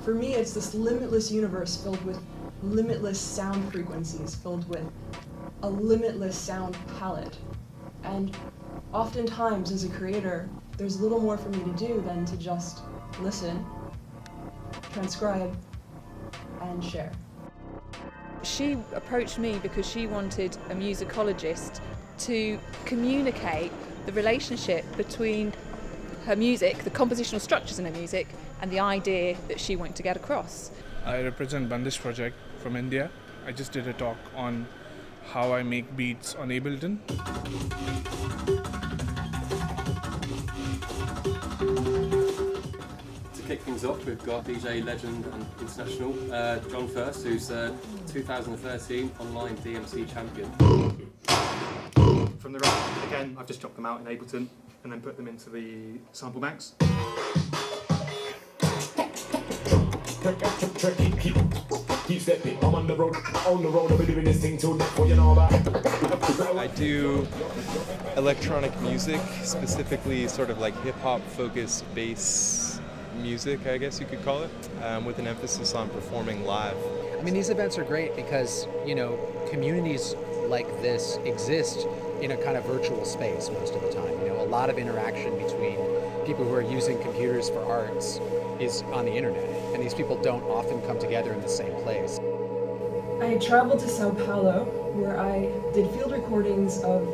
For me, it's this limitless universe filled with limitless sound frequencies, filled with a limitless sound palette. And oftentimes, as a creator, there's little more for me to do than to just listen, transcribe, and share. She approached me because she wanted a musicologist to communicate the relationship between her music, the compositional structures in her music, and the idea that she wanted to get across. I represent Bandish Project from India. I just did a talk on how I make beats on Ableton. To kick things off, we've got DJ legend and international John First, who's 2013 online DMC champion. From the right, again, I've just chopped them out in Ableton and then put them into the sample banks. I do electronic music, specifically sort of like hip-hop focused bass music, I guess you could call it, with an emphasis on performing live. I mean, these events are great because, you know, communities like this exist in a kind of virtual space most of the time. You know, a lot of interaction between people who are using computers for arts is on the internet, and these people don't often come together in the same place. I traveled to Sao Paulo, where I did field recordings of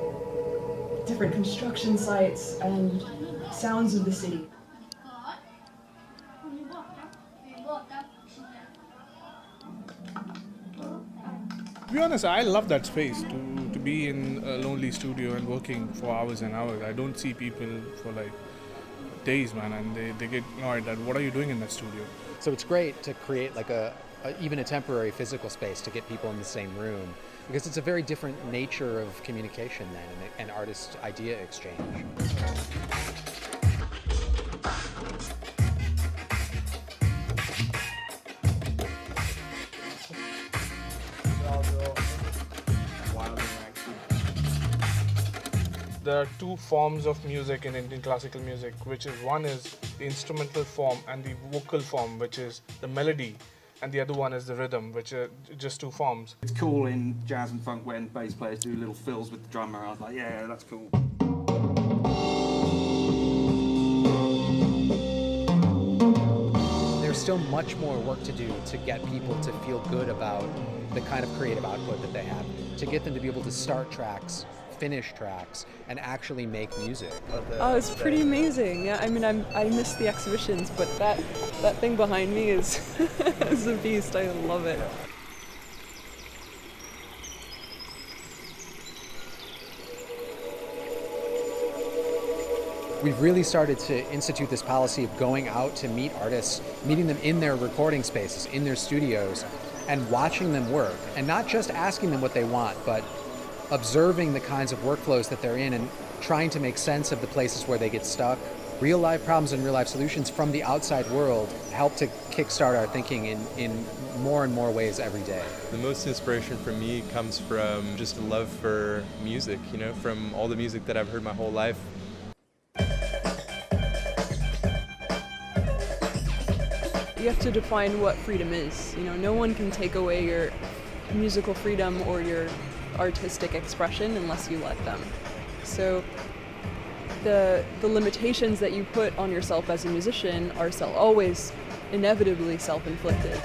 different construction sites and sounds of the city. To be honest, I love that space, to be in a lonely studio and working for hours and hours. I don't see people for like days, man, and they get annoyed that what are you doing in that studio? So it's great to create like even a temporary physical space to get people in the same room, because it's a very different nature of communication then, and artist idea exchange. There are two forms of music in Indian classical music, which is one is the instrumental form and the vocal form, which is the melody, and the other one is the rhythm, which are just two forms. It's cool in jazz and funk when bass players do little fills with the drummer. I was like, yeah, that's cool. There's still much more work to do to get people to feel good about the kind of creative output that they have, to get them to be able to start tracks, finish tracks, and actually make music. Oh, it's pretty amazing. Yeah, I mean, I miss the exhibitions, but that thing behind me is is a beast. I love it. We've really started to institute this policy of going out to meet artists, meeting them in their recording spaces, in their studios, and watching them work, and not just asking them what they want, but observing the kinds of workflows that they're in and trying to make sense of the places where they get stuck. Real life problems and real life solutions from the outside world help to kickstart our thinking in more and more ways every day. The most inspiration for me comes from just a love for music, you know, from all the music that I've heard my whole life. You have to define what freedom is. You know, no one can take away your musical freedom or your artistic expression unless you let them. So the limitations that you put on yourself as a musician are always inevitably self-inflicted.